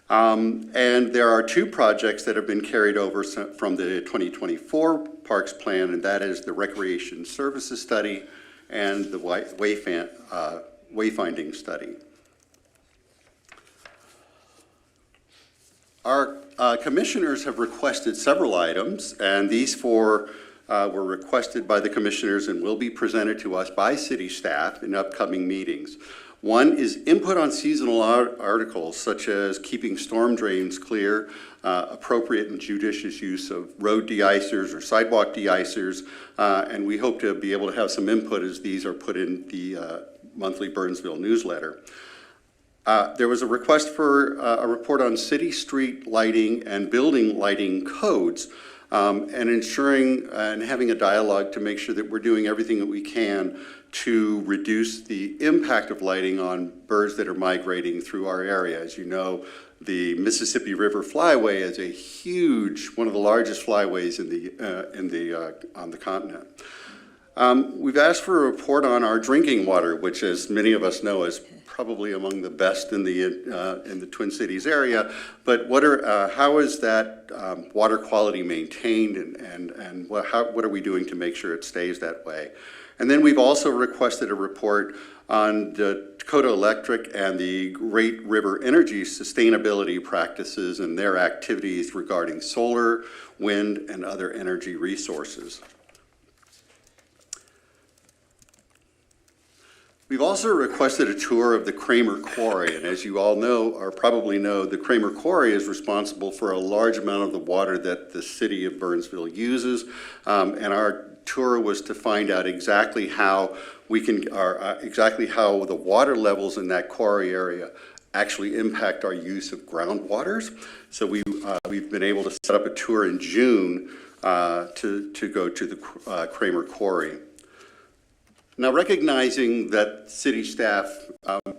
And there are 2 projects that have been carried over from the 2024 Parks Plan, and that is the Recreation Services Study and the Wayfinding Study. Our commissioners have requested several items, and these 4 were requested by the commissioners and will be presented to us by city staff in upcoming meetings. One is input on seasonal articles, such as keeping storm drains clear, appropriate and judicious use of road de-icers or sidewalk de-icers, and we hope to be able to have some input as these are put in the monthly Burnsville newsletter. There was a request for a report on city street lighting and building lighting codes, and ensuring and having a dialogue to make sure that we're doing everything that we can to reduce the impact of lighting on birds that are migrating through our area. As you know, the Mississippi River Flyway is a huge, one of the largest flyways on the continent. We've asked for a report on our drinking water, which, as many of us know, is probably among the best in the Twin Cities area. But how is that water quality maintained, and what are we doing to make sure it stays that way? And then we've also requested a report on the Dakota Electric and the Great River Energy sustainability practices and their activities regarding solar, wind, and other energy resources. We've also requested a tour of the Kramer Quarry, and as you all know, or probably know, the Kramer Quarry is responsible for a large amount of the water that the city of Burnsville uses, and our tour was to find out exactly how we can, exactly how the water levels in that quarry area actually impact our use of groundwaters. So we've been able to set up a tour in June to go to the Kramer Quarry. Now, recognizing that city staff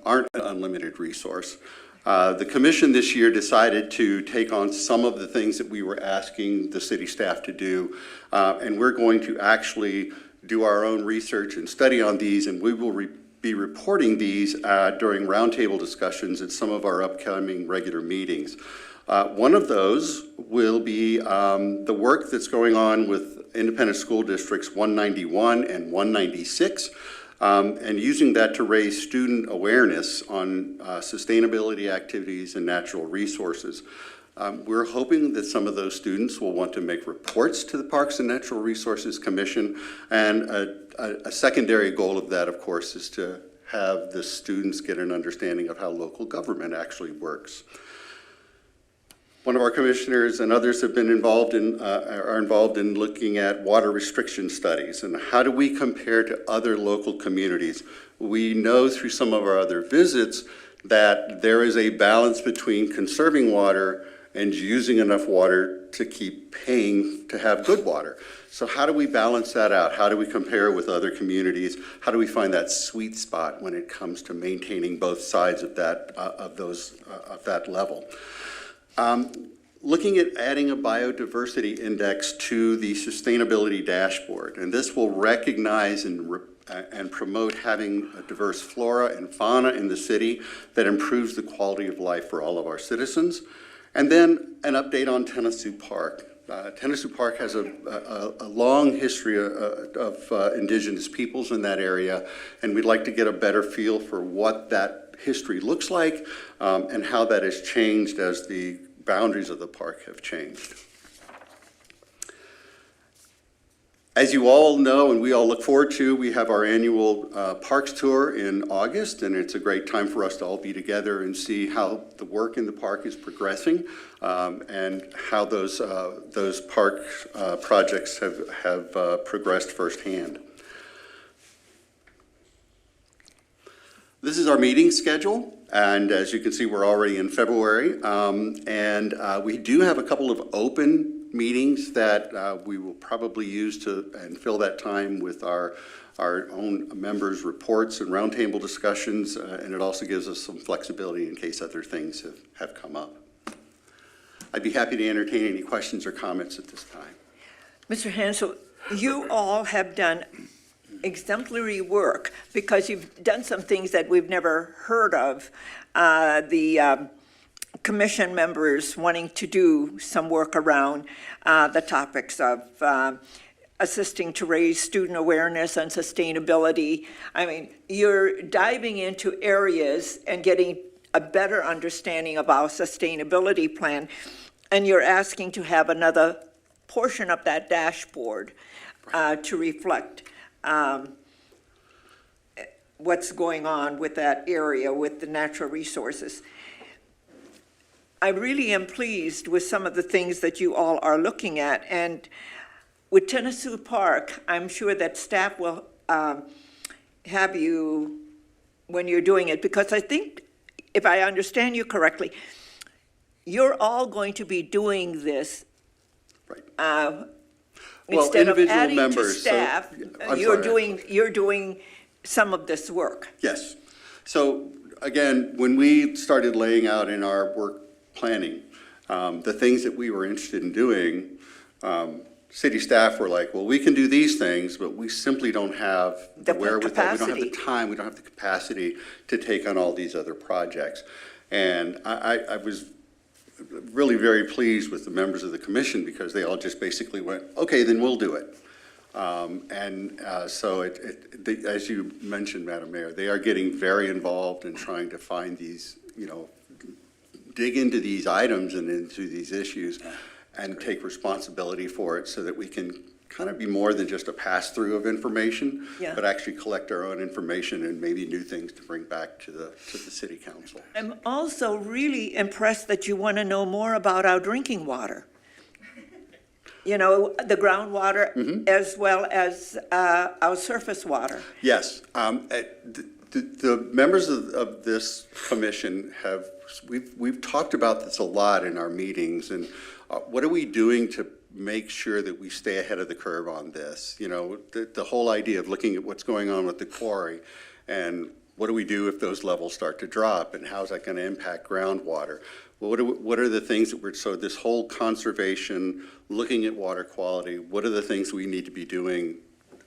aren't an unlimited resource, the commission this year decided to take on some of the things that we were asking the city staff to do, and we're going to actually do our own research and study on these, and we will be reporting these during roundtable discussions at some of our upcoming regular meetings. One of those will be the work that's going on with independent school districts 191 and 196, and using that to raise student awareness on sustainability activities and natural resources. We're hoping that some of those students will want to make reports to the Parks and Natural Resources Commission, and a secondary goal of that, of course, is to have the students get an understanding of how local government actually works. One of our commissioners and others have been involved in, are involved in looking at water restriction studies and how do we compare to other local communities. We know through some of our other visits that there is a balance between conserving water and using enough water to keep paying to have good water. So how do we balance that out? How do we compare with other communities? How do we find that sweet spot when it comes to maintaining both sides of that, of that level? Looking at adding a biodiversity index to the sustainability dashboard, and this will recognize and promote having a diverse flora and fauna in the city that improves the quality of life for all of our citizens. And then an update on Tennessee Park. Tennessee Park has a long history of indigenous peoples in that area, and we'd like to get a better feel for what that history looks like and how that has changed as the boundaries of the park have changed. As you all know, and we all look forward to, we have our annual parks tour in August, and it's a great time for us to all be together and see how the work in the park is progressing and how those park projects have progressed firsthand. This is our meeting schedule, and as you can see, we're already in February, and we do have a couple of open meetings that we will probably use to and fill that time with our own members' reports and roundtable discussions, and it also gives us some flexibility in case other things have come up. I'd be happy to entertain any questions or comments at this time. Mr. Hansel, you all have done exemplary work because you've done some things that we've never heard of. The commission members wanting to do some work around the topics of assisting to raise student awareness and sustainability. I mean, you're diving into areas and getting a better understanding of our sustainability plan, and you're asking to have another portion of that dashboard to reflect what's going on with that area with the natural resources. I really am pleased with some of the things that you all are looking at, and with Tennessee Park, I'm sure that staff will have you when you're doing it, because I think, if I understand you correctly, you're all going to be doing this instead of adding to staff. You're doing some of this work. Yes. So again, when we started laying out in our work planning the things that we were interested in doing, city staff were like, well, we can do these things, but we simply don't have the wherewithal, we don't have the time, we don't have the capacity to take on all these other projects. And I was really very pleased with the members of the commission because they all just basically went, okay, then we'll do it. So as you mentioned, Madam Mayor, they are getting very involved in trying to find these, dig into these items and into these issues and take responsibility for it so that we can kind of be more than just a pass-through of information, but actually collect our own information and maybe new things to bring back to the city council. I'm also really impressed that you want to know more about our drinking water. you know, the groundwater as well as our surface water. Yes. The members of this commission we've talked about this a lot in our meetings, and what are we doing to make sure that we stay ahead of the curve on this? You know, the whole idea of looking at what's going on with the quarry, and what do we do if those levels start to drop, and how's that going to impact groundwater? Well, what are the things that so this whole conservation, looking at water quality, what are the things we need to be doing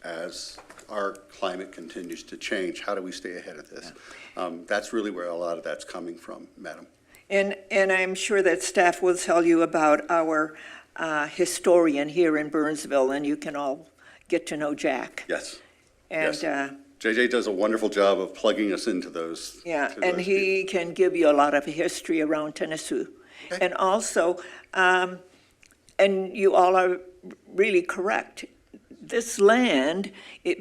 as our climate continues to change? How do we stay ahead of this? That's really where a lot of that's coming from, Madam. And I'm sure that staff will tell you about our historian here in Burnsville, and you can all get to know Jack. Yes. And yes. JJ does a wonderful job of plugging us into those. yeah, to and those he people. can give you a lot of history around Tennessee. Okay. And also, and you all are really correct, this land,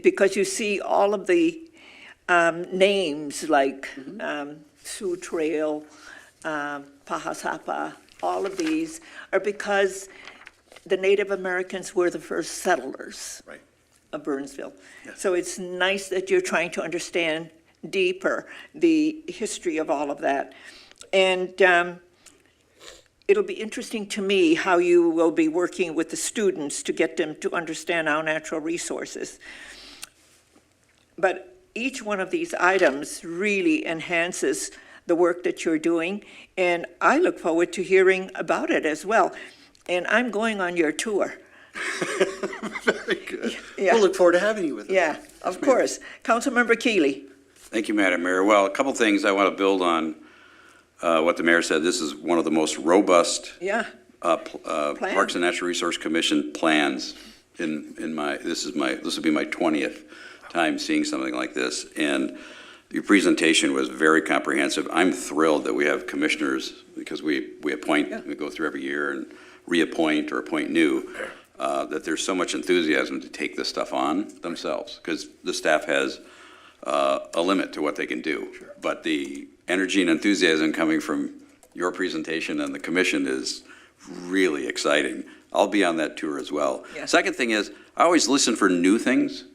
because you see all of the names like Sioux Trail, Pahasapa, all of these are because the Native Americans were the first settlers Right. of Burnsville. Yes. So it's nice that you're trying to understand deeper the history of all of that. And it'll be interesting to me how you will be working with the students to get them to understand our natural resources. But each one of these items really enhances the work that you're doing, and I look forward to hearing about it as well. And I'm going on your tour. Very good. Yeah. We'll look forward to having you with us. Yeah, of course. Councilmember Keeley. Thank you, Madam Mayor. Well, a couple things I want to build on what the mayor said. This is one of the most robust Yeah. Parks and Natural Resource Commission plans in my, this will be my 20th time seeing something like this. And your presentation was very comprehensive. I'm thrilled that we have commissioners, because we appoint, we go through every year and reappoint or appoint new, that there's so much enthusiasm to take this stuff on themselves, because the staff has a limit to what they can do. Sure. But the energy and enthusiasm coming from your presentation and the commission is really exciting. I'll be on that tour as well. Yeah. Second thing is, I always listen for new things.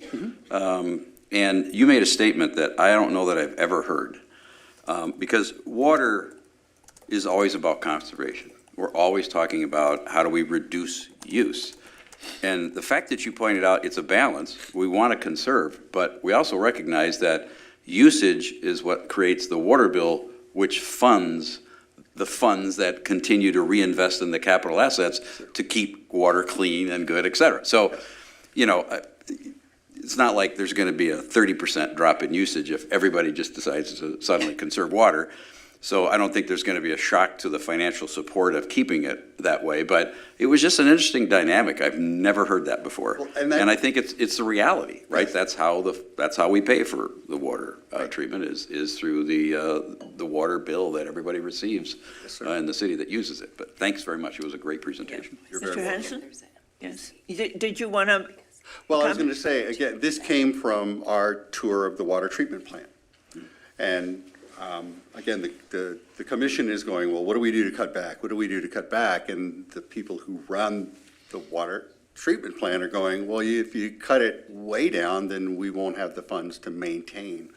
And you made a statement that I don't know that I've ever heard. Because water is always about conservation. We're always talking about how do we reduce use. And the fact that you pointed out it's a balance, we want to conserve, but we also recognize that usage is what creates the water bill, which funds the funds that continue to reinvest in the capital assets to keep water clean and good, et cetera. So, you know, it's not like there's going to be a 30% drop in usage if everybody just decides to suddenly conserve water. So I don't think there's going to be a shock to the financial support of keeping it that way. But it was just an interesting dynamic. I've never heard that before. Well, and I think it's the reality, right? That's how we pay for the water treatment is through the water bill that everybody receives in the city that uses it. But thanks very much. It was a great presentation. You're Mr. very welcome. Hanson? Yes. Did you want to? Well, I was going to say, again, this came from our tour of the water treatment plant. And again, the commission is going, well, what do we do to cut back? What do we do to cut back? And the people who run the water treatment plant are going, well, if you cut it way down, then we won't have the funds to maintain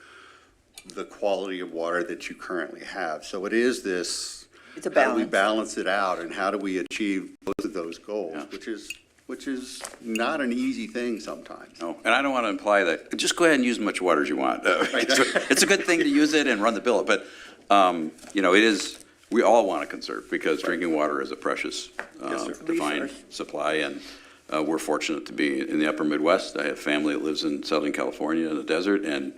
the quality of water that you currently have. So it is this, It's a how do we balance. balance it out, and how do we achieve both of those goals, which is not an easy thing sometimes. No, and I don't want to imply that, just go ahead and use as much water as you want. It's a good thing to use it and run the bill, but, you know, it is, we all want to conserve, because drinking water is a precious, defined supply, and we're fortunate to be in the upper Midwest. I have family that lives in Southern California in the desert, and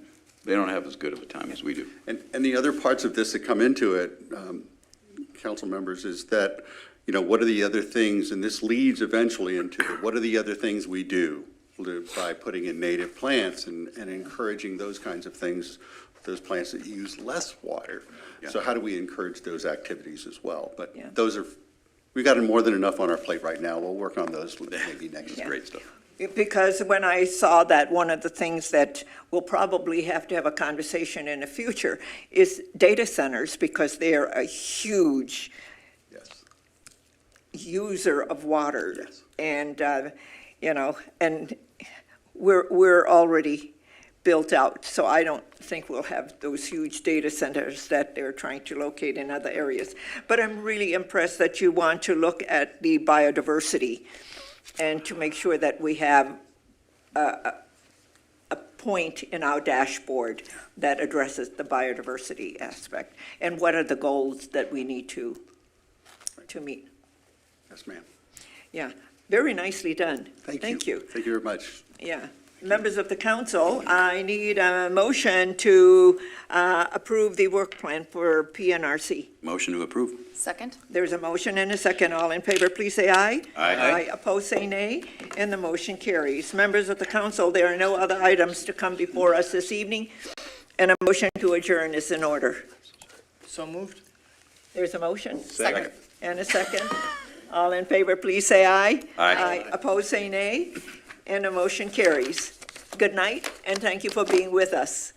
they don't have as good of a time as we do. And the other parts of this that come into it, council members, is that, you know, what are the other things, and this leads eventually into what are the other things we do by putting in native plants and encouraging those kinds of things, those plants that use less water. Yeah. So how do we encourage those activities as well? But Yeah. those are, we've got more than enough on our plate right now. We'll work on those maybe next year. Great stuff. Because when I saw that, one of the things that we'll probably have to have a conversation in the future is data centers, because they're a huge Yes. user of water. Yes. And, you know, and we're already built out, so I don't think we'll have those huge data centers that they're trying to locate in other areas. But I'm really impressed that you want to look at the biodiversity and to make sure that we have a point in our dashboard that addresses the biodiversity aspect. And what are the goals that we need to meet? Yes, ma'am. Yeah, very nicely done. Thank you. Thank you very much. Yeah. Members of the council, I need a motion to approve the work plan for PNRC. Motion to approve. Second? There's a motion and a second. All in favor, please say aye. Aye. Opposed, say nay, and the motion carries. Members of the council, there are no other items to come before us this evening, and a motion to adjourn is in order. So moved. There's a motion Second. and a second. All in favor, please say aye. Aye. Opposed, say nay, and the motion carries. Good night, and thank you for being with us.